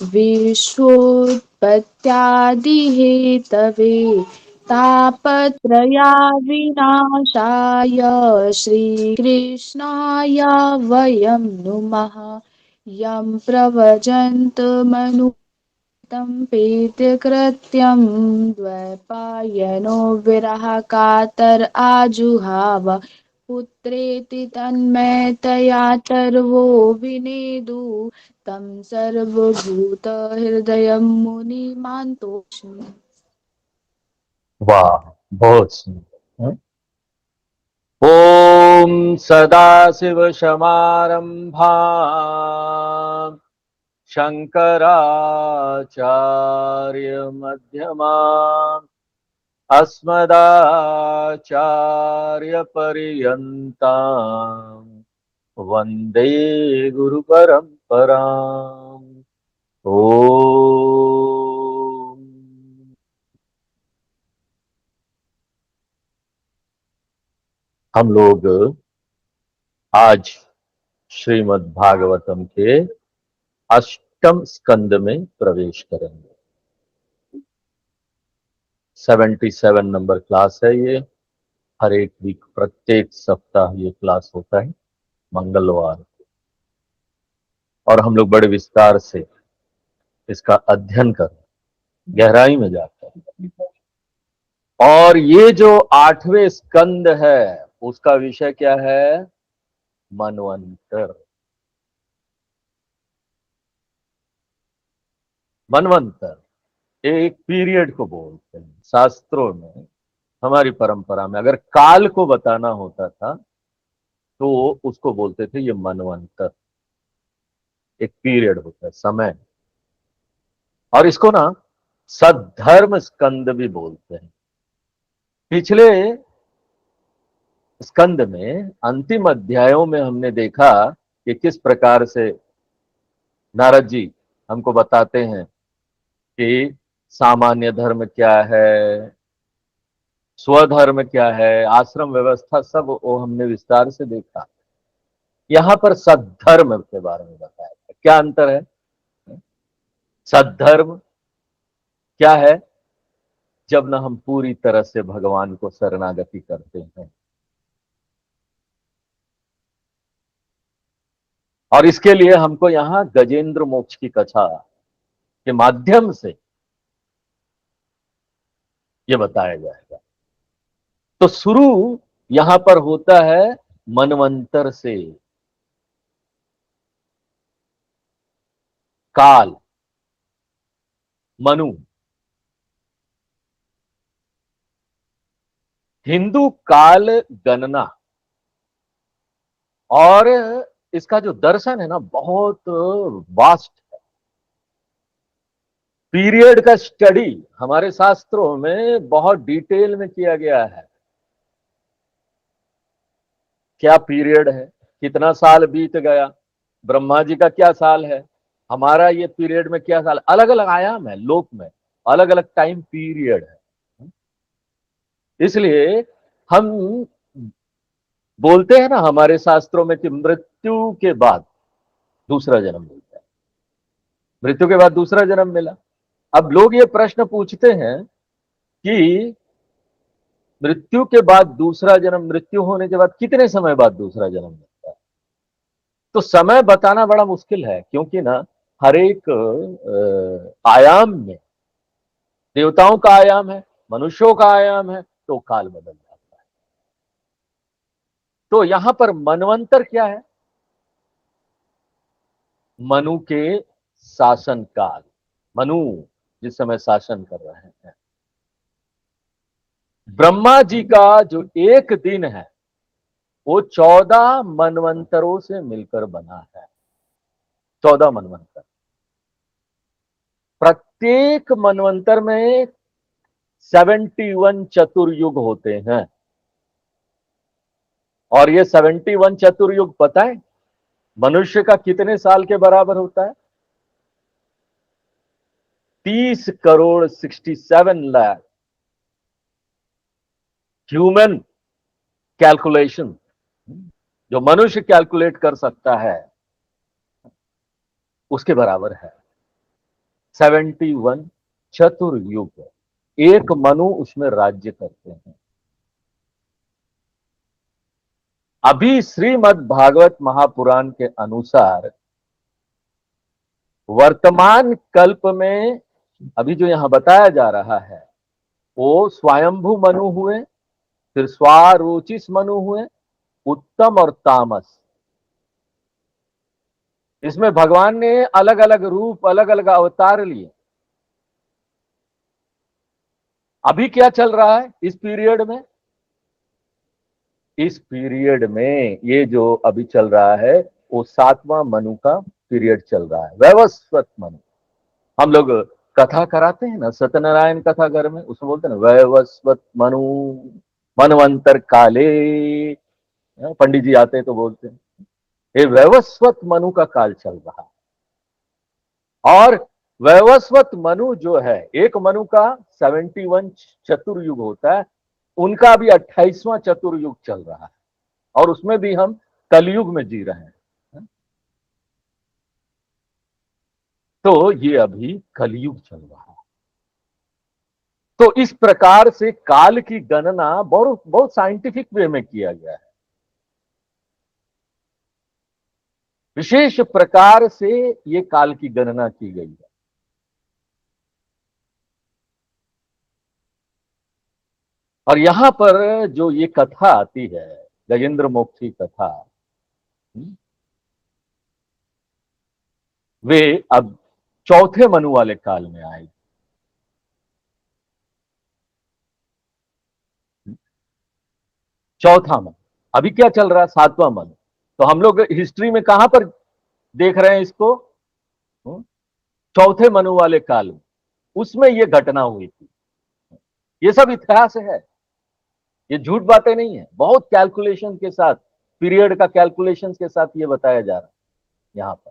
विश्वोत्पत्त्यादिहेतवे तापत्रयाविनाशाय श्रीकृष्णाय वयं नुमः। यं प्रव्रजन्तमनु तं प्रीतिकृत्यं द्वैपायनो विरहकातर आजुहाव। पुत्रेति तन्मयतया तर्वो विनेदु तं सर्वभूतहृदयं मुनिमान्तोऽस्मि। वाह, बहुत सुंदर। ओम सदाशिव समारंभा शंकराचार्य मध्यमा अस्मदाचार्य पर्यंता वंदे गुरु परंपरा। ओ हम लोग आज श्रीमद् भागवतम के अष्टम स्कंद में प्रवेश करेंगे। 77 नंबर क्लास है ये। हर एक वीक, प्रत्येक सप्ताह ये क्लास होता है मंगलवार को, और हम लोग बड़े विस्तार से इसका अध्ययन कर गहराई में जाते हैं। और ये जो 8वें स्कंद है उसका विषय क्या है? मनवंतर। मनवंतर एक पीरियड को बोलते हैं शास्त्रों में। हमारी परंपरा में अगर काल को बताना होता था तो उसको बोलते थे ये मनवंतर। एक पीरियड होता है, समय। और इसको ना सद्धर्म स्कंद भी बोलते हैं। पिछले स्कंद में अंतिम अध्यायों में हमने देखा कि किस प्रकार से नारद जी हमको बताते हैं कि सामान्य धर्म क्या है, स्वधर्म क्या है, आश्रम व्यवस्था, सब वो हमने विस्तार से देखा। यहां पर सद्धर्म के बारे में बताया था। क्या अंतर है? सद्धर्म क्या है? जब ना हम पूरी तरह से भगवान को शरणागति करते हैं, और इसके लिए हमको यहां गजेंद्र मोक्ष की कथा के माध्यम से ये बताया जाएगा। तो शुरू यहां पर होता है मनवंतर से। काल, मनु, हिंदू काल गणना और इसका जो दर्शन है ना, बहुत वास्ट है। पीरियड का स्टडी हमारे शास्त्रों में बहुत डिटेल में किया गया है। क्या पीरियड है, कितना साल बीत गया, ब्रह्मा जी का क्या साल है, हमारा ये पीरियड में क्या साल, अलग अलग आयाम है लोक में, अलग अलग टाइम पीरियड है। इसलिए हम बोलते हैं ना हमारे शास्त्रों में कि मृत्यु के बाद दूसरा जन्म मिलता है। मृत्यु के बाद दूसरा जन्म मिला। अब लोग ये प्रश्न पूछते हैं कि मृत्यु के बाद दूसरा जन्म, मृत्यु होने के बाद कितने समय बाद दूसरा जन्म मिलता है? तो समय बताना बड़ा मुश्किल है, क्योंकि ना हर एक आयाम में, देवताओं का आयाम है, मनुष्यों का आयाम है, तो काल बदल जाता है। तो यहां पर मनवंतर क्या है? मनु के शासन काल। मनु जिस समय शासन कर रहे हैं, ब्रह्मा जी का जो एक दिन है वो 14 मनवंतरों से मिलकर बना है। 14 मनवंतर। प्रत्येक मनवंतर में 71 चतुर्युग होते हैं। और ये 71 चतुर्युग पता है मनुष्य का कितने साल के बराबर होता है? 30 करोड़ 67 लाख ह्यूमन कैलकुलेशन। जो मनुष्य कैलकुलेट कर सकता है उसके बराबर है। 71 चतुर्युग, एक मनु उसमें राज्य करते हैं। अभी श्रीमद् भागवत महापुराण के अनुसार वर्तमान कल्प में अभी जो यहां बताया जा रहा है वो स्वयंभू मनु हुए, फिर स्वारोचिस मनु हुए, उत्तम और तामस। इसमें भगवान ने अलग अलग रूप, अलग अलग अवतार लिए। अभी क्या चल रहा है इस पीरियड में? इस पीरियड में ये जो अभी चल रहा है वो 7वां मनु का पीरियड चल रहा है, वैवस्वत मनु। हम लोग कथा कराते हैं ना सत्यनारायण कथा घर में, उसमें बोलते हैं ना वैवस्वत मनु मनवंतर काले। पंडित जी आते हैं तो बोलते हैं ये वैवस्वत मनु का काल चल रहा है। और वैवस्वत मनु जो है, एक मनु का 71 चतुर्युग होता है, उनका भी 28वां चतुर्युग चल रहा है, और उसमें भी हम कलयुग में जी रहे हैं। तो ये अभी कलयुग चल रहा है। तो इस प्रकार से काल की गणना बहुत बहुत साइंटिफिक वे में किया गया है, विशेष प्रकार से ये काल की गणना की गई है। और यहां पर जो ये कथा आती है गजेंद्र मोक्ष की कथा, वे अब चौथे मनु वाले काल में आएगी। चौथा मन, अभी क्या चल रहा है 7वां मन। तो हम लोग हिस्ट्री में कहां पर देख रहे हैं इसको? चौथे मनु वाले काल में, उसमें यह घटना हुई थी। ये सब इतिहास है, ये झूठ बातें नहीं है, बहुत कैलकुलेशन के साथ, पीरियड का कैलकुलेशन के साथ ये बताया जा रहा है यहां पर।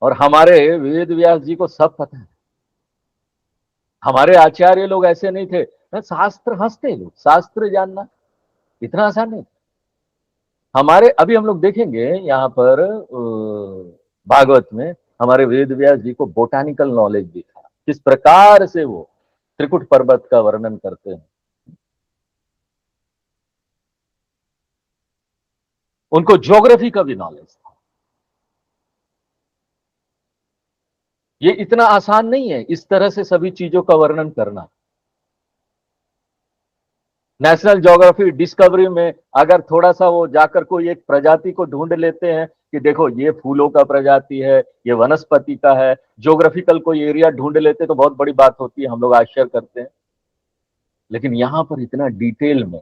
और हमारे वेद व्यास जी को सब पता है। हमारे आचार्य लोग ऐसे नहीं थे, शास्त्र हंसते लोग, शास्त्र जानना इतना आसान नहीं। हमारे अभी हम लोग देखेंगे यहाँ पर भागवत में हमारे वेद व्यास जी को बोटानिकल नॉलेज भी था, किस प्रकार से वो त्रिकुट पर्वत का वर्णन करते हैं। उनको ज्योग्राफी का भी नॉलेज था। ये इतना आसान नहीं है इस तरह से सभी चीजों का वर्णन करना। नेशनल ज्योग्राफी डिस्कवरी में अगर थोड़ा सा वो जाकर कोई एक प्रजाति को ढूंढ लेते हैं कि देखो ये फूलों का प्रजाति है, ये वनस्पति का है, ज्योग्राफिकल कोई एरिया ढूंढ लेते तो बहुत बड़ी बात होती है, हम लोग आश्चर्य करते हैं। लेकिन यहां पर इतना डिटेल में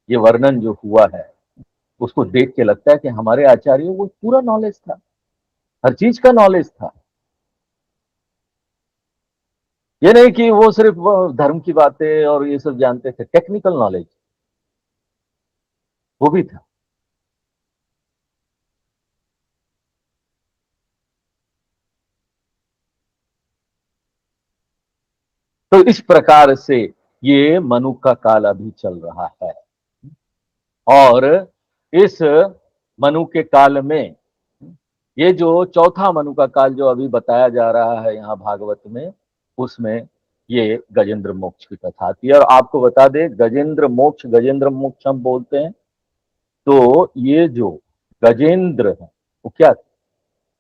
ये वर्णन जो हुआ है उसको देख के लगता है कि हमारे आचार्यों को पूरा नॉलेज था, हर चीज का नॉलेज था। ये नहीं कि वो सिर्फ वो धर्म की बातें और ये सब जानते थे, टेक्निकल नॉलेज वो भी था। तो इस प्रकार से ये मनु का काल अभी चल रहा है। और इस मनु के काल में ये जो चौथा मनु का काल जो अभी बताया जा रहा है यहाँ भागवत में, उसमें ये गजेंद्र मोक्ष की कथा आती है। और आपको बता दे गजेंद्र मोक्ष हम बोलते हैं, तो ये जो गजेंद्र है वो क्या थे,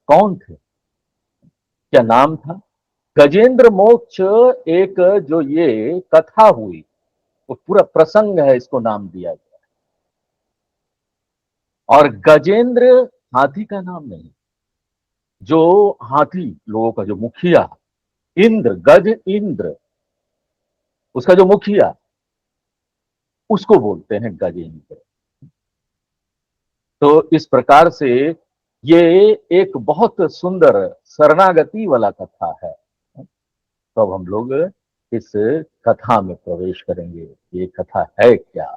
कौन थे, क्या नाम था? गजेंद्र मोक्ष एक जो ये कथा हुई वो पूरा प्रसंग है, इसको नाम दिया गया। और गजेंद्र हाथी का नाम नहीं, जो हाथी लोगों का जो मुखिया इंद्र, गज इंद्र, उसका जो मुखिया, उसको बोलते हैं गजेंद्र। तो इस प्रकार से ये एक बहुत सुंदर शरणागति वाला कथा है। तो अब हम लोग इस कथा में प्रवेश करेंगे, ये कथा है क्या।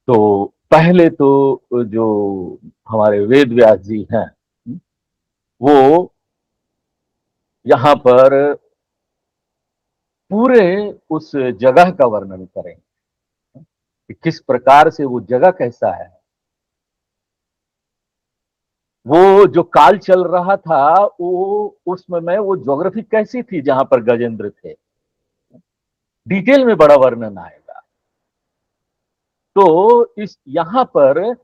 तो पहले तो जो हमारे वेद व्यास जी हैं वो यहाँ पर पूरे उस जगह का वर्णन करेंगे कि किस प्रकार से वो जगह कैसा है। वो जो काल चल रहा था, वो उसमें वो ज्योग्राफी कैसी थी जहां पर गजेंद्र थे, डिटेल में बड़ा वर्णन आएगा। तो इस यहां पर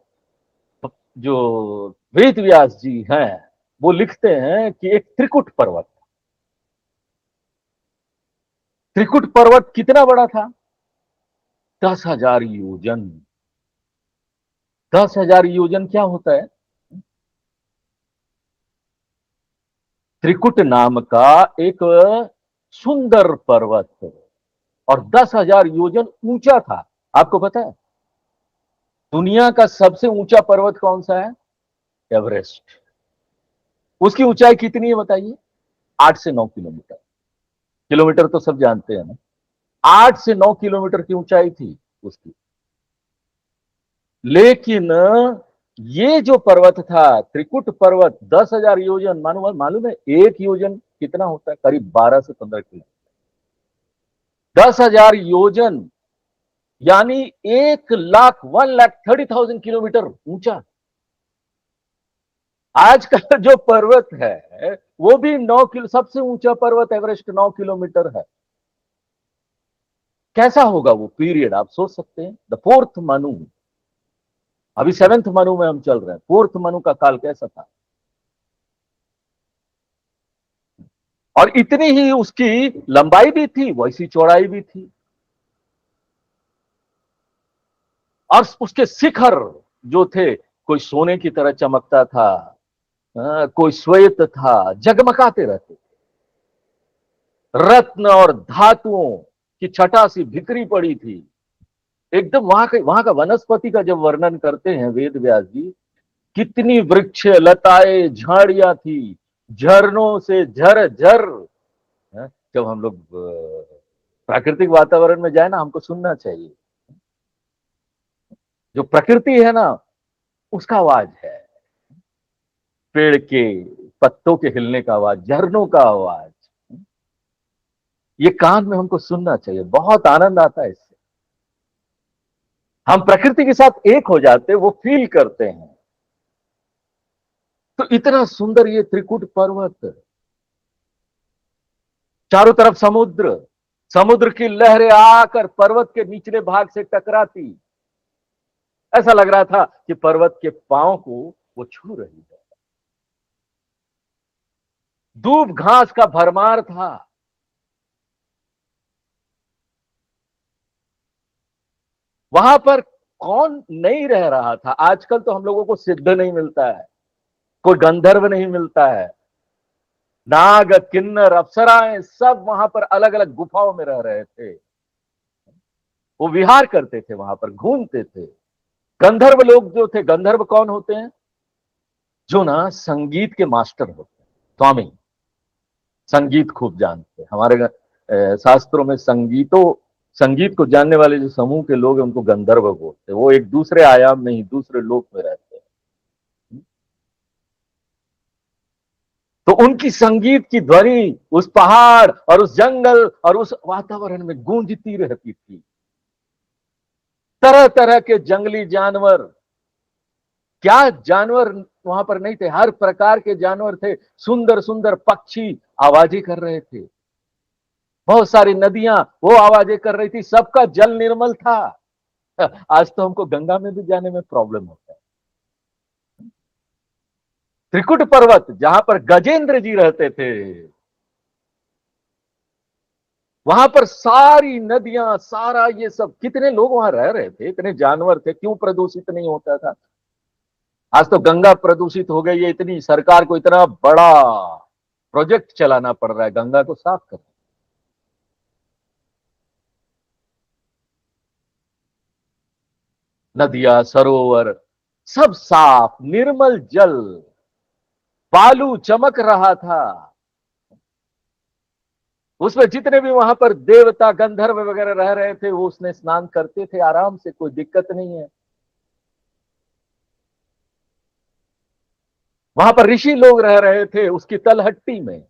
जो वेद व्यास जी हैं, वो लिखते हैं कि एक त्रिकुट पर्वत, त्रिकुट पर्वत कितना बड़ा था? 10,000 योजन। 10,000 योजन क्या होता है? त्रिकुट नाम का एक सुंदर पर्वत, और 10,000 योजन ऊंचा था। आपको पता है दुनिया का सबसे ऊंचा पर्वत कौन सा है? एवरेस्ट। उसकी ऊंचाई कितनी है बताइए? 8 से 9 किलोमीटर। किलोमीटर तो सब जानते हैं ना। 8 से 9 किलोमीटर की ऊंचाई थी उसकी। लेकिन ये जो पर्वत था, त्रिकुट पर्वत, 10,000 योजन, मालूम मालूम है एक योजन कितना होता है? करीब 12 से 15 किलोमीटर। 10,000 योजन यानी 1 लाख, 1,30,000 किलोमीटर ऊंचा। आज का जो पर्वत है वो भी 9 किलो, सबसे ऊंचा पर्वत एवरेस्ट 9 किलोमीटर है। कैसा होगा वो पीरियड, आप सोच सकते हैं? द फोर्थ मनु, अभी सेवेंथ मनु में हम चल रहे हैं, फोर्थ मनु का काल कैसा था? और इतनी ही उसकी लंबाई भी थी, वैसी चौड़ाई भी थी। और उसके शिखर जो थे, कोई सोने की तरह चमकता था, कोई श्वेत था, जगमगाते रहते। रत्न और धातुओं की छटा सी बिखरी पड़ी थी एकदम। वहां का वनस्पति का जब वर्णन करते हैं वेद व्यास जी, कितनी वृक्ष लताएं झाड़ियां थी, झरनों से झर झर। जब हम लोग प्राकृतिक वातावरण में जाए ना, हमको सुनना चाहिए। जो प्रकृति है ना, उसका आवाज है, पेड़ के पत्तों के हिलने का आवाज, झरनों का आवाज, ये कान में हमको सुनना चाहिए। बहुत आनंद आता है इससे। हम प्रकृति के साथ एक हो जाते, वो फील करते हैं। तो इतना सुंदर ये त्रिकुट पर्वत, चारों तरफ समुद्र, समुद्र की लहरें आकर पर्वत के निचले भाग से टकराती। ऐसा लग रहा था कि पर्वत के पांव को वो छू रही है। दूब घास का भरमार था। वहां पर कौन नहीं रह रहा था? आजकल तो हम लोगों को सिद्ध नहीं मिलता है, कोई गंधर्व नहीं मिलता है। नाग, किन्नर, अप्सराएं सब वहां पर अलग अलग गुफाओं में रह रहे थे। वो विहार करते थे, वहां पर घूमते थे। गंधर्व लोग जो थे, गंधर्व कौन होते हैं? जो ना संगीत के मास्टर होते हैं, स्वामी, संगीत खूब जानते हैं। हमारे शास्त्रों में संगीत को जानने वाले जो समूह के लोग हैं, उनको गंधर्व बोलते हैं। वो एक दूसरे आयाम में ही, दूसरे लोक में रहते हैं। तो उनकी संगीत की ध्वनि उस पहाड़ और उस जंगल और उस वातावरण में गूंजती रहती थी। तरह तरह के जंगली जानवर, क्या जानवर वहां पर नहीं थे? हर प्रकार के जानवर थे। सुंदर सुंदर पक्षी आवाजें कर रहे थे। बहुत सारी नदियां वो आवाजें कर रही थी। सबका जल निर्मल था। आज तो हमको गंगा में भी जाने में प्रॉब्लम होता है। त्रिकुट पर्वत जहां पर गजेंद्र जी रहते थे, वहां पर सारी नदियां, सारा ये सब, कितने लोग वहां रह रहे थे, इतने जानवर थे, क्यों प्रदूषित नहीं होता था? आज तो गंगा प्रदूषित हो गई है। इतनी सरकार को इतना बड़ा प्रोजेक्ट चलाना पड़ रहा है गंगा को साफ करने। नदियां, सरोवर, सब साफ निर्मल जल, बालू चमक रहा था। उसमें जितने भी वहां पर देवता, गंधर्व वगैरह रह रहे थे, वो उसमें स्नान करते थे आराम से, कोई दिक्कत नहीं है। वहां पर ऋषि लोग रह रहे थे उसकी तलहट्टी में,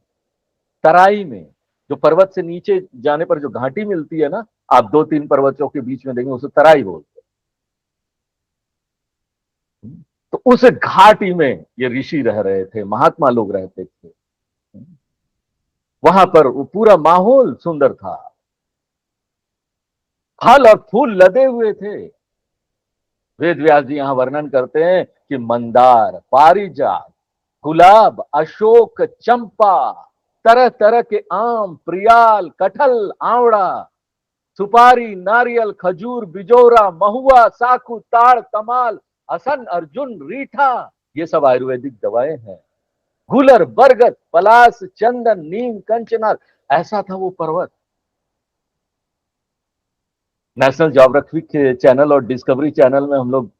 तराई में। जो पर्वत से नीचे जाने पर जो घाटी मिलती है ना, आप 2-3 पर्वतों के बीच में देखेंगे, उसे तराई बोलते हैं। तो उस घाटी में ये ऋषि रह रहे थे, महात्मा लोग रहते थे। वहां पर वो पूरा माहौल सुंदर था, फल और फूल लदे हुए थे। वेद व्यास जी यहां वर्णन करते हैं कि मंदार, पारिजात, गुलाब, अशोक, चंपा, तरह तरह के आम, प्रियाल, कटहल, आवड़ा, सुपारी, नारियल, खजूर, बिजोरा, महुआ, साखू, ताड़, तमाल, असन, अर्जुन, रीठा, ये सब आयुर्वेदिक दवाएं हैं। गुलर, बरगद, पलास, चंदन, नीम, कंचनार, ऐसा था वो पर्वत। नेशनल ज्योग्राफिक के चैनल और डिस्कवरी चैनल में हम लोग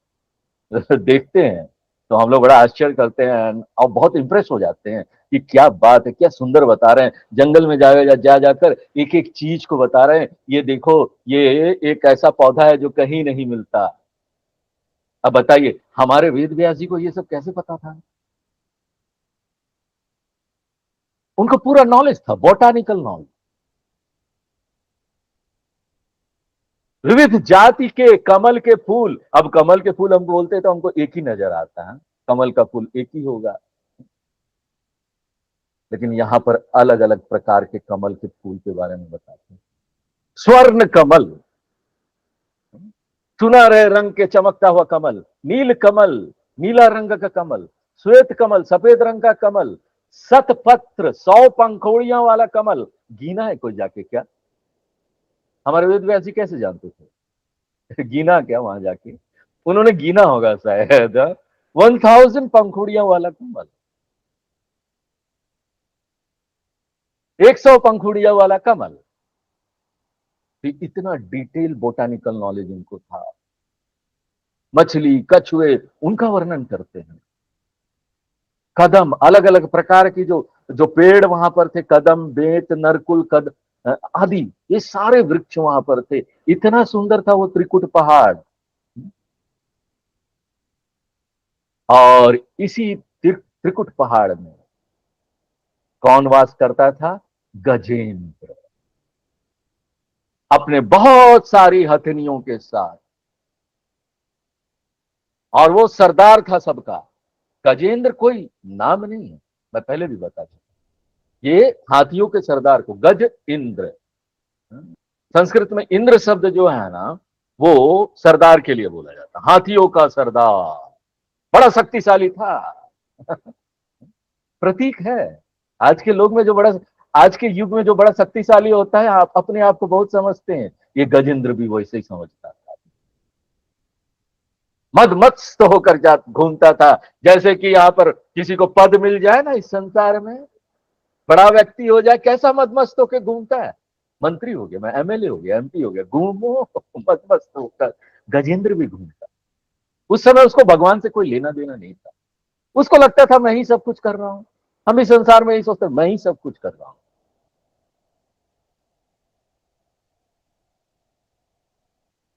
देखते हैं तो हम लोग बड़ा आश्चर्य करते हैं और बहुत इंप्रेस हो जाते हैं कि क्या बात है, क्या सुंदर बता रहे हैं। जंगल में जा जाकर एक एक चीज को बता रहे हैं, ये देखो, ये एक ऐसा पौधा है जो कहीं नहीं मिलता। अब बताइए हमारे वेद व्यास जी को ये सब कैसे पता था? उनको पूरा नॉलेज था, बॉटानिकल नॉलेज। विविध जाति के कमल के फूल, अब कमल के फूल हम बोलते तो हमको एक ही नजर आता है, कमल का फूल एक ही होगा, लेकिन यहां पर अलग अलग प्रकार के कमल के फूल के बारे में बताते हैं। स्वर्ण कमल, सुनहरे रंग के चमकता हुआ कमल, नील कमल, नीला रंग का कमल, श्वेत कमल, सफेद रंग का कमल, सतपत्र, 100 पंखुड़ियों वाला कमल। गिना है कोई जाके क्या? हमारे वेद व्यास जी कैसे जानते थे? गिना क्या वहां जाके? उन्होंने गिना होगा शायद। 1000 पंखुड़ियों वाला कमल, 100 पंखुड़ियों वाला कमल। इतना डिटेल बोटानिकल नॉलेज इनको था। मछली, कछुए, उनका वर्णन करते हैं। कदम, अलग अलग प्रकार की जो जो पेड़ वहां पर थे, कदम, बेत, नरकुल, आदि, ये सारे वृक्ष वहां पर थे। इतना सुंदर था वो त्रिकुट पहाड़। और इसी त्रिकुट पहाड़ में कौन वास करता था? गजेंद्र, अपने बहुत सारी हथनियों के साथ। और वो सरदार था सबका। गजेंद्र कोई नाम नहीं है, मैं पहले भी बता चुका। ये हाथियों के सरदार को गज इंद्र, संस्कृत में इंद्र शब्द जो है ना, वो सरदार के लिए बोला जाता, हाथियों का सरदार। बड़ा शक्तिशाली था। प्रतीक है। आज के लोग में जो बड़ा, आज के युग में जो बड़ा शक्तिशाली होता है, आप अपने आप को बहुत समझते हैं, ये गजेंद्र भी वैसे ही समझता था। मदमस्त होकर जा घूमता था। जैसे कि यहाँ पर किसी को पद मिल जाए ना इस संसार में, बड़ा व्यक्ति हो जाए, कैसा मदमस्त होकर घूमता है। मंत्री हो गया, मैं एमएलए हो गया, एमपी हो गया, घूमो मदमस्त होकर। गजेंद्र भी घूमता। उस समय उसको भगवान से कोई लेना देना नहीं था। उसको लगता था मैं ही सब कुछ कर रहा हूं। हम इस संसार में यही सोचते मैं ही सब कुछ कर रहा हूं।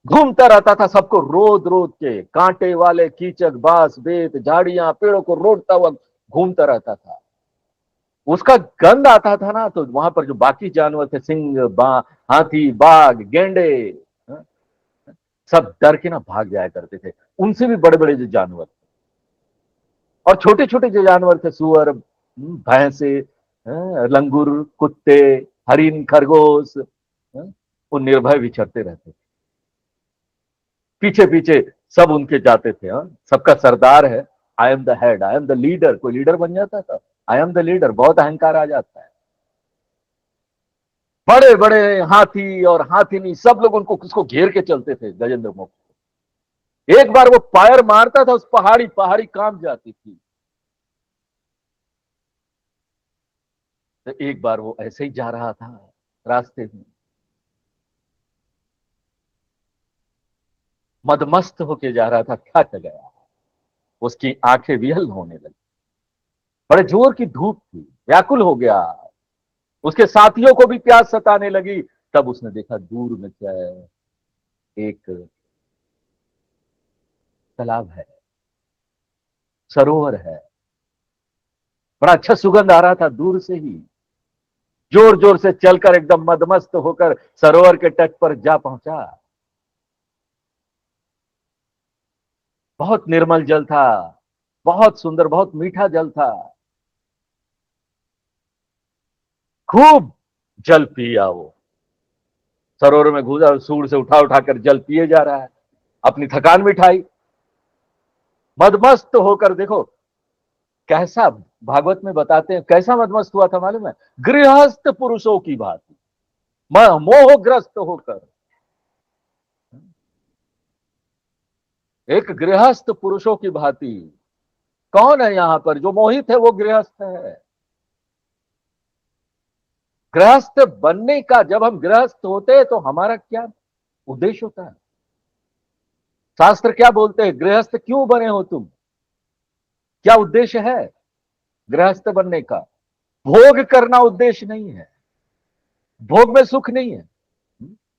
घूमता रहता था, सबको रोद रोद के, कांटे वाले कीचक, बांस, बेत, झाड़ियां, पेड़ों को रोडता हुआ घूमता रहता था। उसका गंध आता था ना, तो वहां पर जो बाकी जानवर थे, सिंह, हाथी, बाघ, गेंडे, हाँ, सब डर के ना भाग जाया करते थे। उनसे भी बड़े बड़े जो जानवर, और छोटे छोटे जो जानवर थे, सुअर, भैंसे, लंगूर, कुत्ते, हरिन, खरगोश, वो निर्भय विचरते रहते। पीछे पीछे सब उनके जाते थे। सबका सरदार है। I am the head, I am the leader. कोई लीडर बन जाता था, आई एम द लीडर, बहुत अहंकार आ जाता है। बड़े बड़े हाथी और हाथीनी सब लोग उनको उसको घेर के चलते थे गजेंद्र मोक्ष। एक बार वो पैर मारता था, उस पहाड़ी पहाड़ी कांप जाती थी। तो एक बार वो ऐसे ही जा रहा था रास्ते में, मदमस्त होके जा रहा था, थक गया, उसकी आंखें विहल होने लगी, बड़े जोर की धूप थी, व्याकुल हो गया, उसके साथियों को भी प्यास सताने लगी। तब उसने देखा दूर में क्या है, एक तालाब है, सरोवर है। बड़ा अच्छा सुगंध आ रहा था दूर से ही। जोर जोर से चलकर एकदम मदमस्त होकर सरोवर के तट पर जा पहुंचा। बहुत निर्मल जल था, बहुत सुंदर, बहुत मीठा जल था। खूब जल पिया वो, सरोवर में घुसा, सूर से उठा उठा कर जल पिए जा रहा है, अपनी थकान मिटाई, मदमस्त होकर। देखो कैसा, भागवत में बताते हैं कैसा मदमस्त हुआ था मालूम है? गृहस्थ पुरुषों की भांति, मोहग्रस्त होकर। एक गृहस्थ पुरुषों की भांति। कौन है यहां पर जो मोहित है? वो गृहस्थ है। गृहस्थ बनने का, जब हम गृहस्थ होते हैं तो हमारा क्या उद्देश्य होता है? शास्त्र क्या बोलते हैं? गृहस्थ क्यों बने हो तुम? क्या उद्देश्य है गृहस्थ बनने का? भोग करना उद्देश्य नहीं है, भोग में सुख नहीं है।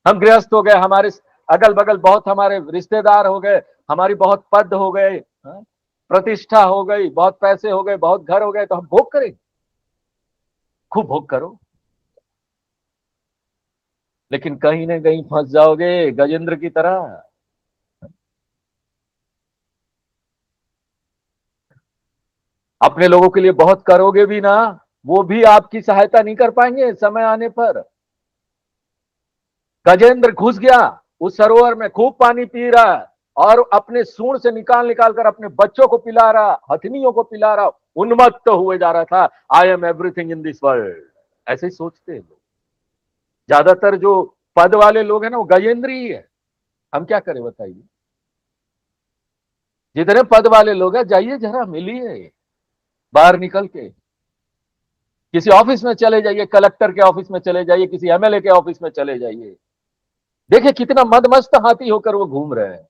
हम गृहस्थ हो गए, हमारे अगल बगल बहुत हमारे रिश्तेदार हो गए, हमारी बहुत पद हो गए, प्रतिष्ठा हो गई, बहुत पैसे हो गए, बहुत घर हो गए, तो हम भोग करें। खूब भोग करो, लेकिन कहीं ना कहीं फंस जाओगे गजेंद्र की तरह। अपने लोगों के लिए बहुत करोगे भी ना, वो भी आपकी सहायता नहीं कर पाएंगे समय आने पर। गजेंद्र घुस गया उस सरोवर में, खूब पानी पी रहा है, और अपने सूंड से निकाल निकाल कर अपने बच्चों को पिला रहा, हथनियों को पिला रहा, उन्मत्त तो हुए जा रहा था। I am everything in this world, ऐसे ही सोचते हैं लोग। ज्यादातर जो पद वाले लोग हैं ना, वो गजेंद्र ही है। हम क्या करें बताइए? जितने पद वाले लोग हैं, जाइए जरा मिलिए, बाहर निकल के किसी ऑफिस में चले जाइए, कलेक्टर के ऑफिस में चले जाइए, किसी एमएलए के ऑफिस में चले जाइए, देखिए कितना मदमस्त हाथी होकर वो घूम रहे हैं।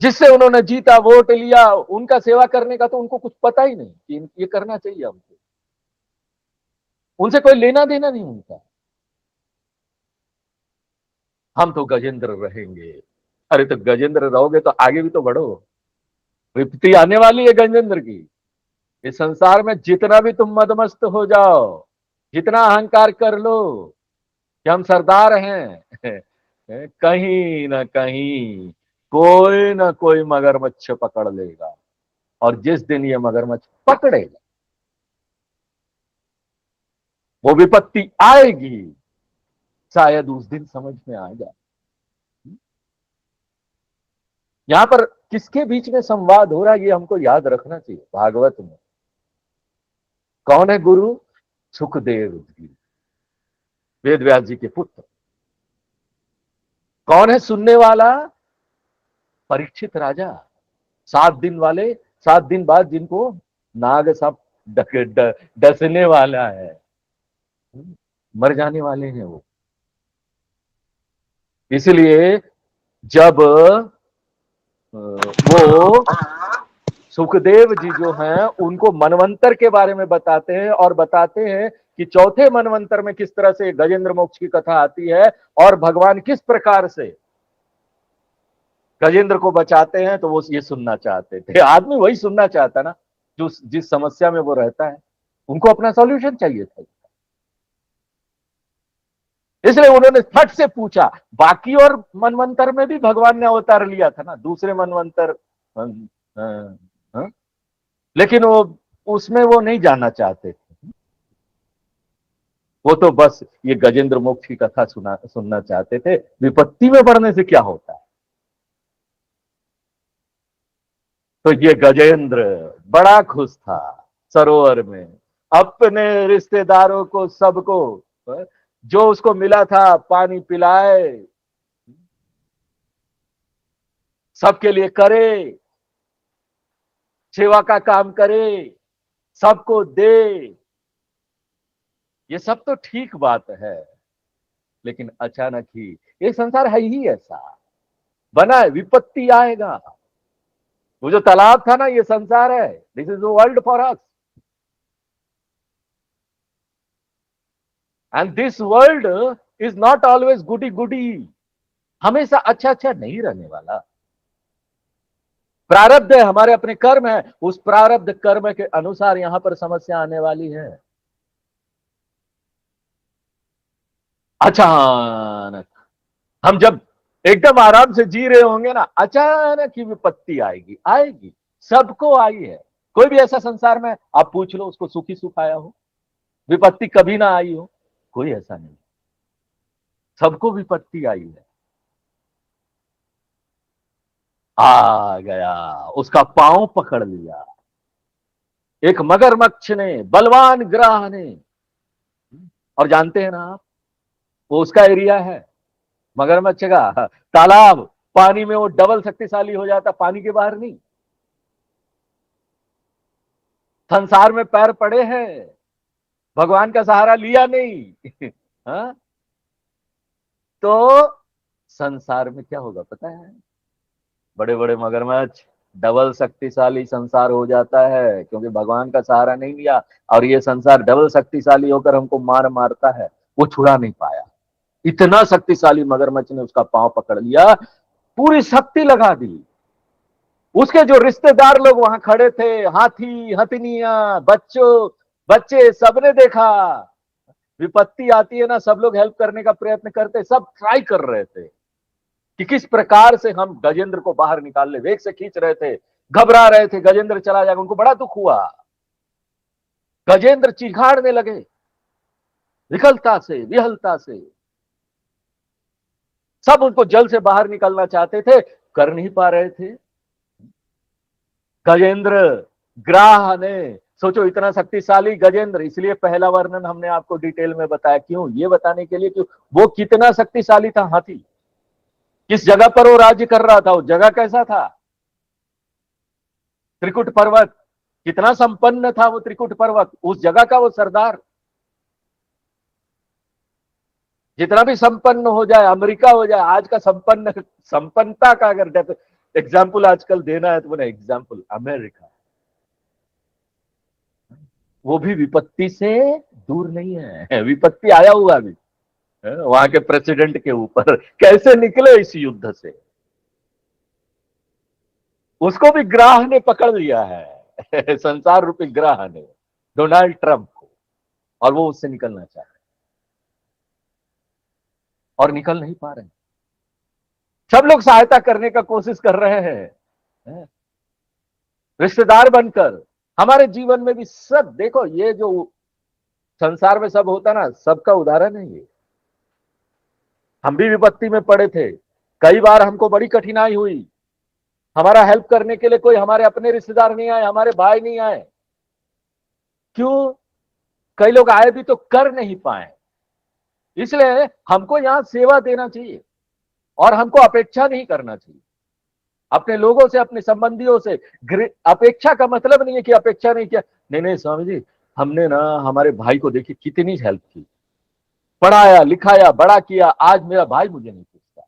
जिससे उन्होंने जीता, वोट लिया, उनका सेवा करने का तो उनको कुछ पता ही नहीं कि ये करना चाहिए हमको। उनसे कोई लेना देना नहीं उनका। हम तो गजेंद्र रहेंगे। अरे तो गजेंद्र रहोगे तो आगे भी तो बढ़ो, विपत्ति आने वाली है गजेंद्र की। इस संसार में जितना भी तुम मदमस्त हो जाओ, जितना अहंकार कर लो कि हम सरदार हैं, कहीं ना कहीं कोई ना कोई मगरमच्छ पकड़ लेगा। और जिस दिन ये मगरमच्छ पकड़ेगा, वो विपत्ति आएगी, शायद उस दिन समझ में आ जाए। यहां पर किसके बीच में संवाद हो रहा है, ये हमको याद रखना चाहिए। भागवत में कौन है गुरु? सुखदेव जी, वेद व्यास जी के पुत्र। कौन है सुनने वाला? परीक्षित राजा। 7 दिन वाले, 7 दिन बाद जिनको नाग सब डसने वाला है, मर जाने वाले हैं वो। इसलिए जब वो सुखदेव जी जो हैं, उनको मनवंतर के बारे में बताते हैं, और बताते हैं कि चौथे मनवंतर में किस तरह से गजेंद्र मोक्ष की कथा आती है, और भगवान किस प्रकार से गजेंद्र को बचाते हैं, तो वो ये सुनना चाहते थे। आदमी वही सुनना चाहता ना, जो जिस समस्या में वो रहता है, उनको अपना सॉल्यूशन चाहिए था। इसलिए उन्होंने फट से पूछा। बाकी और मनवंतर में भी भगवान ने अवतार लिया था ना, दूसरे मनवंतर, अं, अं, अं, लेकिन वो उसमें वो नहीं जानना चाहते थे। वो तो बस ये गजेंद्र मोक्ष की कथा सुनना चाहते थे, विपत्ति में पड़ने से क्या होता है। तो ये गजेंद्र बड़ा खुश था सरोवर में, अपने रिश्तेदारों को, सबको जो उसको मिला था पानी पिलाए, सबके लिए करे, सेवा का काम करे, सबको दे। ये सब तो ठीक बात है, लेकिन अचानक ही, ये संसार है ही ऐसा बना है, विपत्ति आएगा। वो जो तालाब था ना, ये संसार है, this is world for us, and this world is not always goody goody. हमेशा अच्छा अच्छा नहीं रहने वाला। प्रारब्ध है, हमारे अपने कर्म है, उस प्रारब्ध कर्म के अनुसार यहां पर समस्या आने वाली है। अचानक हम जब एकदम आराम से जी रहे होंगे ना, अचानक ही विपत्ति आएगी, आएगी। सबको आई है। कोई भी ऐसा संसार में आप पूछ लो उसको सुखी सुख आया हो, विपत्ति कभी ना आई हो, कोई ऐसा नहीं। सबको विपत्ति आई है। आ गया, उसका पांव पकड़ लिया एक मगरमच्छ ने, बलवान ग्राह ने। और जानते हैं ना आप, वो उसका एरिया है मगरमच्छ का, तालाब, पानी में वो डबल शक्तिशाली हो जाता, पानी के बाहर नहीं। संसार में पैर पड़े हैं, भगवान का सहारा लिया नहीं। हाँ? तो संसार में क्या होगा पता है? बड़े बड़े मगरमच्छ, डबल शक्तिशाली संसार हो जाता है, क्योंकि भगवान का सहारा नहीं लिया। और ये संसार डबल शक्तिशाली होकर हमको मार मारता है, वो छुड़ा नहीं पाया। इतना शक्तिशाली मगरमच्छ ने उसका पांव पकड़ लिया, पूरी शक्ति लगा दी। उसके जो रिश्तेदार लोग वहां खड़े थे, हाथी, हथनिया, बच्चों, बच्चे, सबने देखा। विपत्ति आती है ना, सब लोग हेल्प करने का प्रयत्न करते, सब ट्राई कर रहे थे कि किस प्रकार से हम गजेंद्र को बाहर निकाल ले। वेग से खींच रहे थे, घबरा रहे थे गजेंद्र चला जाएगा, उनको बड़ा दुख हुआ। गजेंद्र चिघाड़ने लगे, विकलता से, विहलता से। सब उनको जल से बाहर निकलना चाहते थे, कर नहीं पा रहे थे। गजेंद्र ग्राह ने, सोचो इतना शक्तिशाली गजेंद्र, इसलिए पहला वर्णन हमने आपको डिटेल में बताया। क्यों? ये बताने के लिए कि वो कितना शक्तिशाली था। हाथी किस जगह पर वो राज्य कर रहा था, उस जगह कैसा था? त्रिकुट पर्वत, कितना संपन्न था वो त्रिकुट पर्वत, उस जगह का वो सरदार। जितना भी संपन्न हो जाए, अमेरिका हो जाए, आज का संपन्नता का अगर एग्जाम्पल आजकल देना है तो बोले एग्जाम्पल अमेरिका। वो भी विपत्ति से दूर नहीं है, विपत्ति आया हुआ भी वहां के प्रेसिडेंट के ऊपर। कैसे निकले इस युद्ध से? उसको भी ग्राह ने पकड़ लिया है। संसार रूपी ग्राह ने, डोनाल्ड ट्रंप को। और वो उससे निकलना चाह रहे और निकल नहीं पा रहे। सब लोग सहायता करने का कोशिश कर रहे हैं, रिश्तेदार बनकर। हमारे जीवन में भी सब देखो, ये जो संसार में सब होता ना, सबका उदाहरण है ये। हम भी विपत्ति में पड़े थे, कई बार हमको बड़ी कठिनाई हुई। हमारा हेल्प करने के लिए कोई हमारे अपने रिश्तेदार नहीं आए, हमारे भाई नहीं आए। क्यों? कई लोग आए भी तो कर नहीं पाए। इसलिए हमको यहां सेवा देना चाहिए और हमको अपेक्षा नहीं करना चाहिए अपने लोगों से, अपने संबंधियों से। अपेक्षा का मतलब नहीं है कि अपेक्षा नहीं किया, नहीं नहीं स्वामी जी, हमने ना हमारे भाई को देखिए कितनी हेल्प की, पढ़ाया लिखाया, बड़ा किया, आज मेरा भाई मुझे नहीं पूछता।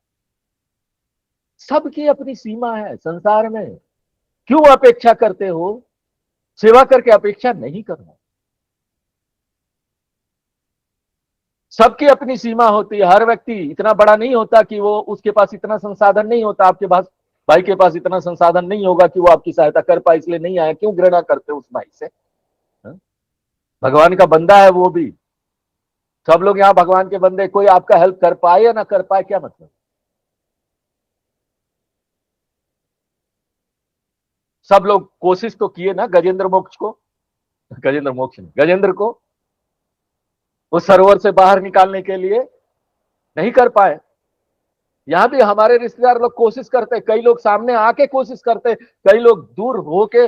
सबकी अपनी सीमा है संसार में। क्यों अपेक्षा करते हो? सेवा करके अपेक्षा नहीं करना। सबकी अपनी सीमा होती है। हर व्यक्ति इतना बड़ा नहीं होता कि वो, उसके पास इतना संसाधन नहीं होता। आपके पास, भाई के पास इतना संसाधन नहीं होगा कि वो आपकी सहायता कर पाए, इसलिए नहीं आया। क्यों घृणा करते हो उस भाई से? हा? भगवान का बंदा है वो भी। सब लोग यहाँ भगवान के बंदे, कोई आपका हेल्प कर पाए या ना कर पाए, क्या मतलब? सब लोग कोशिश तो किए ना गजेंद्र मोक्ष को, गजेंद्र मोक्ष नहीं, गजेंद्र को उस सरोवर से बाहर निकालने के लिए, नहीं कर पाए। यहां भी हमारे रिश्तेदार लोग कोशिश करते, कई लोग सामने आके कोशिश करते, कई लोग दूर होके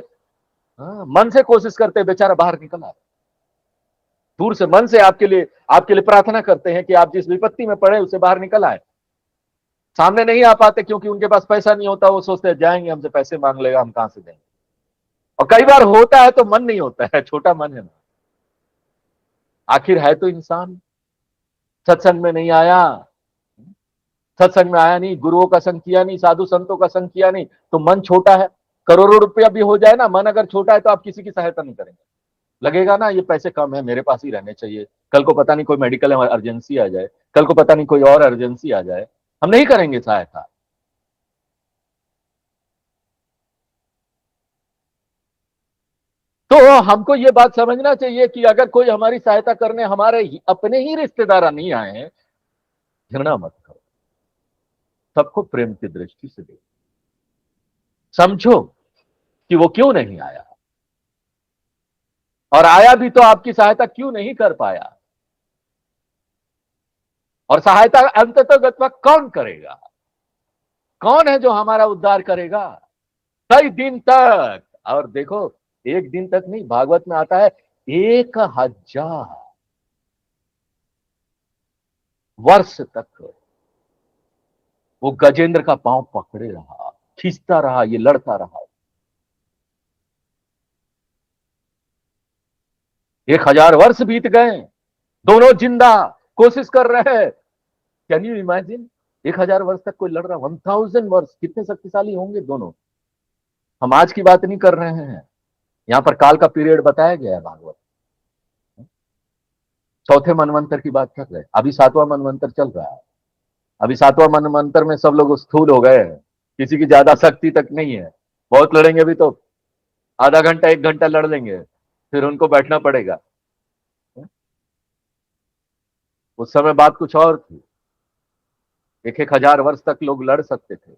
मन से कोशिश करते, बेचारा बाहर निकल आ। दूर से मन से आपके लिए प्रार्थना करते हैं कि आप जिस विपत्ति में पड़े उससे बाहर निकल आए। सामने नहीं आ पाते क्योंकि उनके पास पैसा नहीं होता। वो सोचते हैं जाएंगे हमसे पैसे मांग लेगा, हम कहां से देंगे। और कई बार होता है तो मन नहीं होता है, छोटा मन है ना। आखिर है तो इंसान। सत्संग में नहीं आया, सत्संग में आया नहीं, गुरुओं का संग किया नहीं, साधु संतों का संग किया नहीं, तो मन छोटा है। करोड़ों रुपया भी हो जाए ना, मन अगर छोटा है तो आप किसी की सहायता नहीं करेंगे। लगेगा ना ये पैसे कम है, मेरे पास ही रहने चाहिए, कल को पता नहीं कोई मेडिकल अर्जेंसी आ जाए, कल को पता नहीं कोई और अर्जेंसी आ जाए, हम नहीं करेंगे सहायता। तो हमको ये बात समझना चाहिए कि अगर कोई हमारी सहायता करने हमारे अपने ही रिश्तेदार नहीं आए, घृणा मत करो, सबको प्रेम की दृष्टि से देखो, समझो कि वो क्यों नहीं आया, और आया भी तो आपकी सहायता क्यों नहीं कर पाया, और सहायता अंततः कौन करेगा, कौन है जो हमारा उद्धार करेगा कई दिन तक। और देखो, एक दिन तक नहीं, भागवत में आता है 1000 वर्ष तक वो गजेंद्र का पांव पकड़े रहा, खींचता रहा, ये लड़ता रहा। 1000 वर्ष बीत गए, दोनों जिंदा, कोशिश कर रहे हैं। कैन यू इमेजिन, 1000 वर्ष तक कोई लड़ रहा, 1000 वर्ष, कितने शक्तिशाली होंगे दोनों। हम आज की बात नहीं कर रहे हैं, यहां पर काल का पीरियड बताया गया है भागवत। चौथे मनवंतर की बात कर रहे हैं, अभी 7वां मनवंतर चल रहा है। अभी 7वां मनवंतर में सब लोग स्थूल हो गए हैं, किसी की ज्यादा शक्ति तक नहीं है। बहुत लड़ेंगे भी तो आधा घंटा 1 घंटा लड़ लेंगे, फिर उनको बैठना पड़ेगा। उस समय बात कुछ और थी, 1000 वर्ष तक लोग लड़ सकते थे।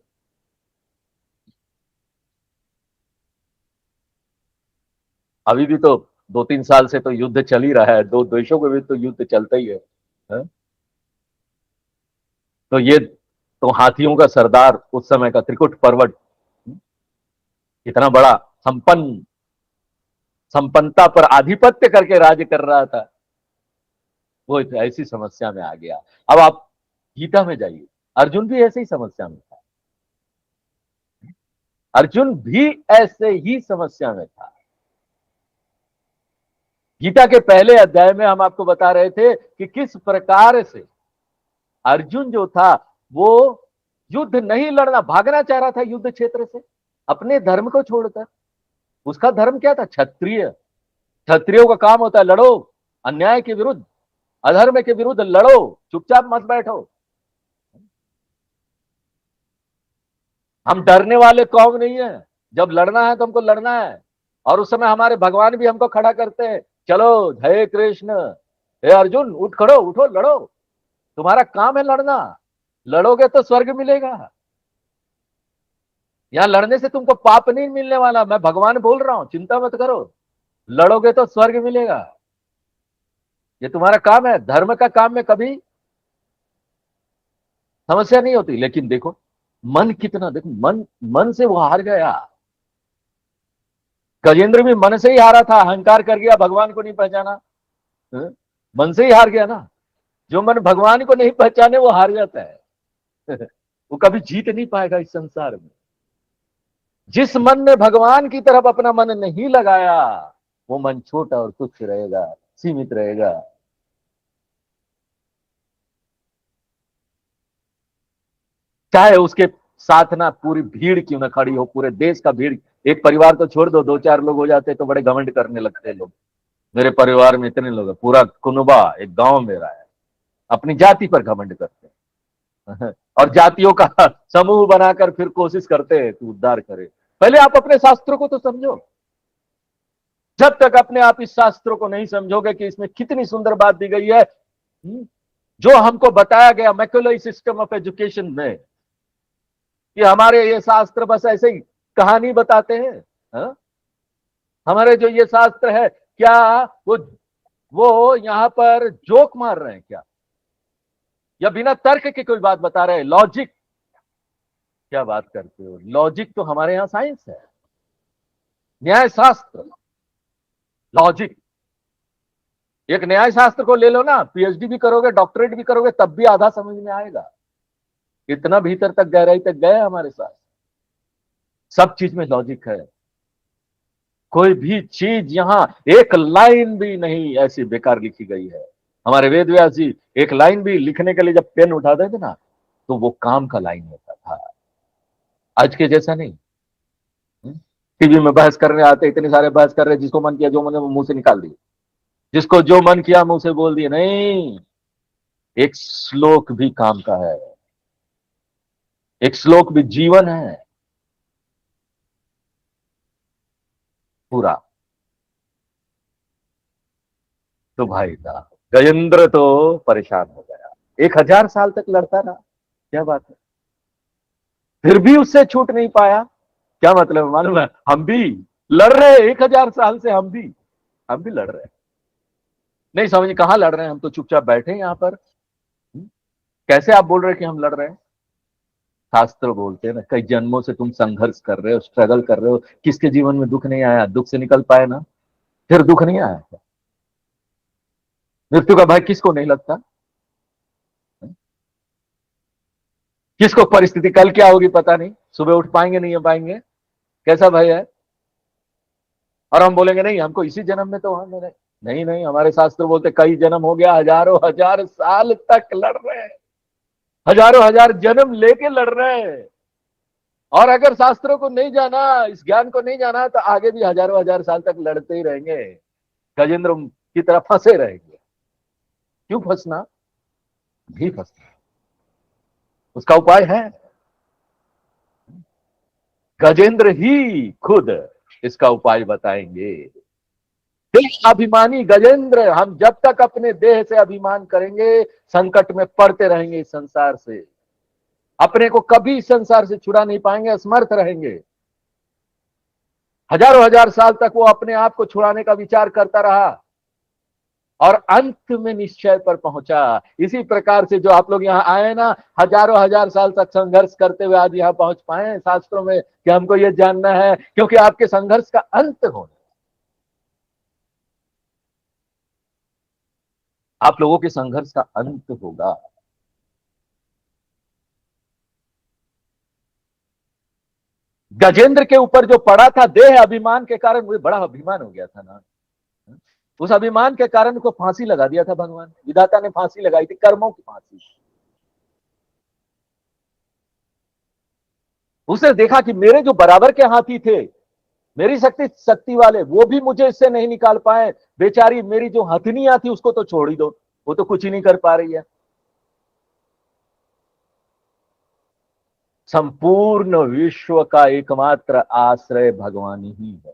अभी भी तो 2-3 साल से तो युद्ध चल ही रहा है, दो देशों के भी तो युद्ध चलता ही है? तो ये तो हाथियों का सरदार उस समय का त्रिकुट पर्वत इतना बड़ा संपन्न, संपन्नता पर आधिपत्य करके राज्य कर रहा था, वो ऐसी समस्या में आ गया। अब आप गीता में जाइए, अर्जुन भी ऐसे ही समस्या में था, अर्जुन भी ऐसे ही समस्या में था। गीता के पहले अध्याय में हम आपको बता रहे थे कि किस प्रकार से अर्जुन जो था वो युद्ध नहीं लड़ना, भागना चाह रहा था युद्ध क्षेत्र से अपने धर्म को छोड़कर। उसका धर्म क्या था? क्षत्रिय। क्षत्रियों का काम होता है लड़ो, अन्याय के विरुद्ध, अधर्म के विरुद्ध लड़ो, चुपचाप मत बैठो। हम डरने वाले कौम नहीं है, जब लड़ना है तो हमको लड़ना है। और उस समय हमारे भगवान भी हमको खड़ा करते हैं, चलो जय कृष्ण, हे अर्जुन उठ खड़ो, उठो लड़ो, तुम्हारा काम है लड़ना, लड़ोगे तो स्वर्ग मिलेगा। यहां लड़ने से तुमको पाप नहीं मिलने वाला, मैं भगवान बोल रहा हूं, चिंता मत करो, लड़ोगे तो स्वर्ग मिलेगा। ये तुम्हारा काम है, धर्म का काम में कभी समस्या नहीं होती। लेकिन देखो मन कितना, देखो मन, मन से वो हार गया। गजेंद्र भी मन से ही हारा था, अहंकार कर गया, भगवान को नहीं पहचाना। मन से ही हार गया ना। जो मन भगवान को नहीं पहचाने वो हार जाता है। वो कभी जीत नहीं पाएगा इस संसार में। जिस मन ने भगवान की तरफ अपना मन नहीं लगाया, वो मन छोटा और तुच्छ रहेगा, सीमित रहेगा। चाहे उसके साथ ना पूरी भीड़ क्यों ना खड़ी हो, पूरे देश का भीड़, एक परिवार तो छोड़ दो, 2-4 लोग हो जाते तो बड़े घमंड करने लगते लोग, मेरे परिवार में इतने लोग हैं, पूरा कुनबा एक गांव मेरा है, अपनी जाति पर घमंड करते हैं। और जातियों का समूह बनाकर फिर कोशिश करते हैं कि उद्धार करे। पहले आप अपने शास्त्रों को तो समझो। जब तक अपने आप इस शास्त्रों को नहीं समझोगे कि इसमें कितनी सुंदर बात दी गई है, जो हमको बताया गया मैक्युलरी सिस्टम ऑफ एजुकेशन में, कि हमारे ये शास्त्र बस ऐसे ही कहानी बताते हैं। हा? हमारे जो ये शास्त्र है क्या वो यहां पर जोक मार रहे हैं क्या, या बिना तर्क के कोई बात बता रहे हैं? लॉजिक, क्या बात करते हो, लॉजिक तो हमारे यहां साइंस है, न्याय शास्त्र, लॉजिक। एक न्याय शास्त्र को ले लो ना, पीएचडी भी करोगे, डॉक्टरेट भी करोगे, तब भी आधा समझ में आएगा। इतना भीतर तक गहराई तक गए हमारे साथ। सब चीज में लॉजिक है, कोई भी चीज यहां एक लाइन भी नहीं ऐसी बेकार लिखी गई है। हमारे वेद व्यास जी एक लाइन भी लिखने के लिए जब पेन उठाते थे ना, तो वो काम का लाइन होता था, आज के जैसा नहीं। टीवी में बहस करने आते, इतने सारे बहस कर रहे, जिसको मन किया जो मन मुंह से निकाल दिए, जिसको जो मन किया मुंह से बोल दिए। नहीं, एक श्लोक भी काम का है, एक श्लोक भी जीवन है पूरा। तो भाई साहब गजेंद्र तो परेशान हो गया, 1000 साल तक लड़ता रहा, क्या बात है, फिर भी उससे छूट नहीं पाया। क्या मतलब है मालूम है? हम भी लड़ रहे हैं 1000 साल से, हम भी लड़ रहे हैं। नहीं समझ कहां लड़ रहे हैं, हम तो चुपचाप बैठे हैं यहां पर। कैसे आप बोल रहे हैं कि हम लड़ रहे हैं? शास्त्र बोलते हैं ना, कई जन्मों से तुम संघर्ष कर रहे हो, स्ट्रगल कर रहे हो। किसके जीवन में दुख नहीं आया? दुख से निकल पाए ना, फिर दुख नहीं आया। मृत्यु का भय किसको नहीं लगता? किसको परिस्थिति कल क्या होगी पता नहीं, सुबह उठ पाएंगे नहीं पाएंगे, कैसा भय है? और हम बोलेंगे नहीं हमको इसी जन्म में तो हम नहीं। नहीं नहीं, हमारे शास्त्र बोलते कई जन्म हो गया, हजारों हजार साल तक लड़ रहे हैं, हजारों हजार जन्म लेके लड़ रहे हैं। और अगर शास्त्रों को नहीं जाना, इस ज्ञान को नहीं जाना, तो आगे भी हजारों हजार साल तक लड़ते ही रहेंगे, गजेंद्र की तरह फंसे रहेंगे। क्यों फंसना? भी फंसना, उसका उपाय है। गजेंद्र ही खुद इसका उपाय बताएंगे। अभिमानी गजेंद्र, हम जब तक अपने देह से अभिमान करेंगे, संकट में पड़ते रहेंगे इस संसार से, अपने को कभी इस संसार से छुड़ा नहीं पाएंगे, असमर्थ रहेंगे। हजारों हजार साल तक वो अपने आप को छुड़ाने का विचार करता रहा और अंत में निश्चय पर पहुंचा। इसी प्रकार से जो आप लोग यहाँ आए ना, हजारों हजार साल तक संघर्ष करते हुए आज यहाँ पहुंच पाए शास्त्रों में कि हमको ये जानना है, क्योंकि आपके संघर्ष का अंत होना, आप लोगों के संघर्ष का अंत होगा। गजेंद्र के ऊपर जो पड़ा था देह अभिमान के कारण, मुझे बड़ा अभिमान हो गया था ना, उस अभिमान के कारण उसको फांसी लगा दिया था भगवान ने, विधाता ने फांसी लगाई थी, कर्मों की फांसी। उसने देखा कि मेरे जो बराबर के हाथी थे, मेरी शक्ति शक्ति वाले, वो भी मुझे इससे नहीं निकाल पाए। बेचारी मेरी जो हथनियां थी उसको तो छोड़ ही दो, वो तो कुछ ही नहीं कर पा रही है। संपूर्ण विश्व का एकमात्र आश्रय भगवान ही है।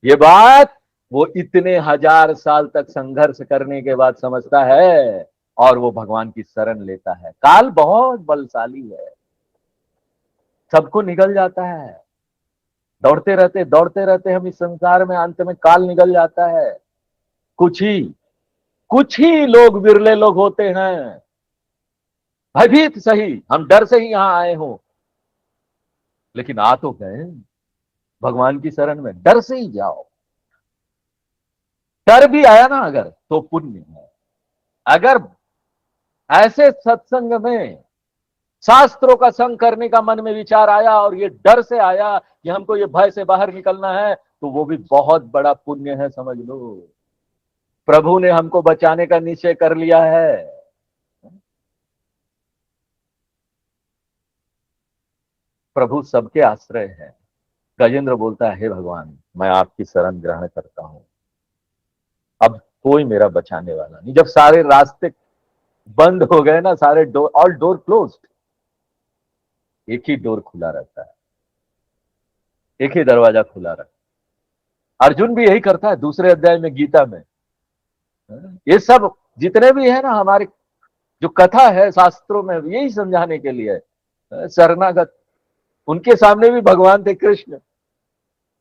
ये बात वो इतने हजार साल तक संघर्ष करने के बाद समझता है और वो भगवान की शरण लेता है। काल बहुत बलशाली है, सबको निगल जाता है। दौड़ते रहते हम इस संसार में, अंत में काल निगल जाता है। कुछ ही कुछ ही लोग, विरले लोग होते हैं, भयभीत सही, हम डर से ही यहां आए हों, लेकिन आ तो गए भगवान की शरण में। डर से ही जाओ, डर भी आया ना अगर तो पुण्य है। अगर ऐसे सत्संग में शास्त्रों का संग करने का मन में विचार आया और ये डर से आया कि हमको ये भय से बाहर निकलना है, तो वो भी बहुत बड़ा पुण्य है, समझ लो। प्रभु ने हमको बचाने का निश्चय कर लिया है। प्रभु सबके आश्रय है। गजेंद्र बोलता है, हे भगवान मैं आपकी शरण ग्रहण करता हूं, अब कोई मेरा बचाने वाला नहीं। जब सारे रास्ते बंद हो गए ना, सारे डोर, ऑल डोर क्लोज्ड, एक ही डोर खुला रहता है, एक ही दरवाजा खुला रहता है। अर्जुन भी यही करता है दूसरे अध्याय में गीता में। ये सब जितने भी है ना हमारे, जो कथा है शास्त्रों में, यही समझाने के लिए शरणागत। उनके सामने भी भगवान थे कृष्ण,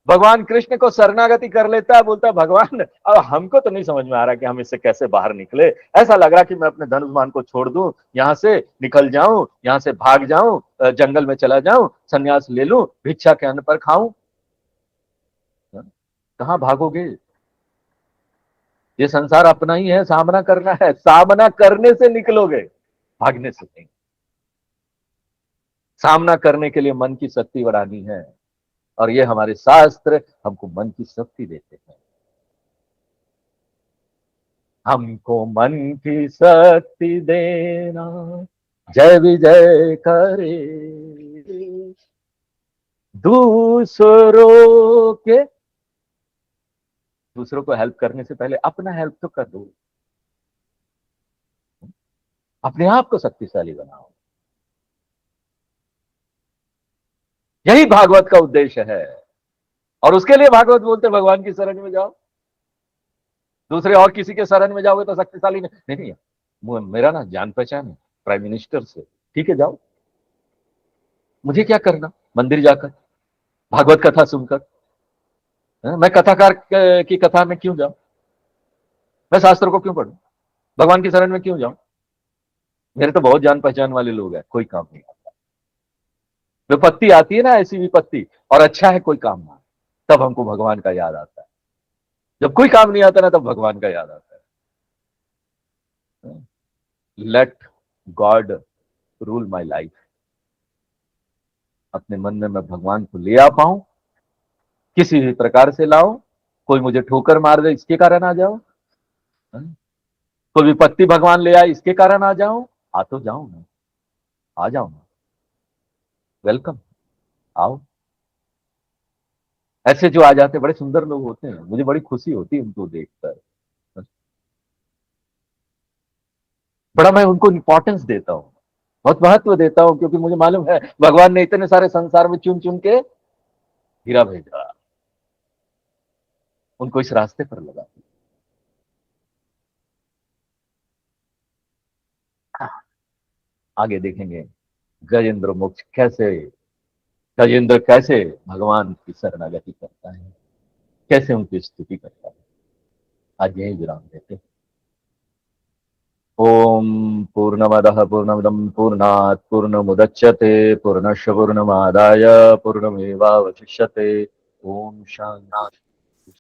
भगवान कृष्ण को शरणागति कर लेता है, बोलता है भगवान अब हमको तो नहीं समझ में आ रहा कि हम इससे कैसे बाहर निकले। ऐसा लग रहा कि मैं अपने धनुष्मान को छोड़ दूं, यहां से निकल जाऊं, यहां से भाग जाऊं, जंगल में चला जाऊं, संन्यास ले लूं, भिक्षा के अन्न पर खाऊं। कहां भागोगे? ये संसार अपना ही है, सामना करना है, सामना करने से निकलोगे, भागने से नहीं। सामना करने के लिए मन की शक्ति बढ़ानी है, और ये हमारे शास्त्र हमको मन की शक्ति देते हैं। हमको मन की शक्ति देना, जय विजय करे। दूसरों के दूसरों को हेल्प करने से पहले अपना हेल्प तो कर दो, अपने आप को शक्तिशाली बनाओ। यही भागवत का उद्देश्य है, और उसके लिए भागवत बोलते भगवान की शरण में जाओ। दूसरे और किसी के शरण में जाओगे तो शक्तिशाली नहीं। नहीं, मेरा ना जान पहचान है प्राइम मिनिस्टर से, ठीक है जाओ, मुझे क्या करना मंदिर जाकर, भागवत कथा सुनकर? मैं कथाकार की कथा में क्यों जाऊं? मैं शास्त्रों को क्यों पढूं? भगवान की शरण में क्यों जाऊं? मेरे तो बहुत जान पहचान वाले लोग हैं, कोई काम नहीं। विपत्ति आती है ना, ऐसी विपत्ति, और अच्छा है कोई काम ना, तब हमको भगवान का याद आता है। जब कोई काम नहीं आता ना, तब भगवान का याद आता है। Let God rule my life. अपने मन में मैं भगवान को ले आ पाऊं, किसी भी प्रकार से लाओ। कोई मुझे ठोकर मार दे, इसके कारण आ जाओ। कोई विपत्ति भगवान ले आए, इसके कारण आ जाओ। आ तो जाओ ना, आ जाओ ना, वेलकम, आओ। ऐसे जो आ जाते बड़े सुंदर लोग होते हैं, मुझे बड़ी खुशी होती है उनको देखकर। बड़ा मैं उनको इंपॉर्टेंस देता हूँ, बहुत महत्व देता हूँ, क्योंकि मुझे मालूम है भगवान ने इतने सारे संसार में चुन चुन के हीरा भेजा, उनको इस रास्ते पर लगा। आगे देखेंगे गजेंद्र मोक्ष कैसे, गजेंद्र कैसे भगवान की शरणागति करता है, कैसे उनकी स्तुति करता है। आज यही विराम देते हैं। ओम पूर्णमदः पूर्णमिदं पूर्णात् पूर्णमुदच्यते पूर्णस्य पूर्णमादाय पूर्णमेवावशिष्यते। ओम शांति।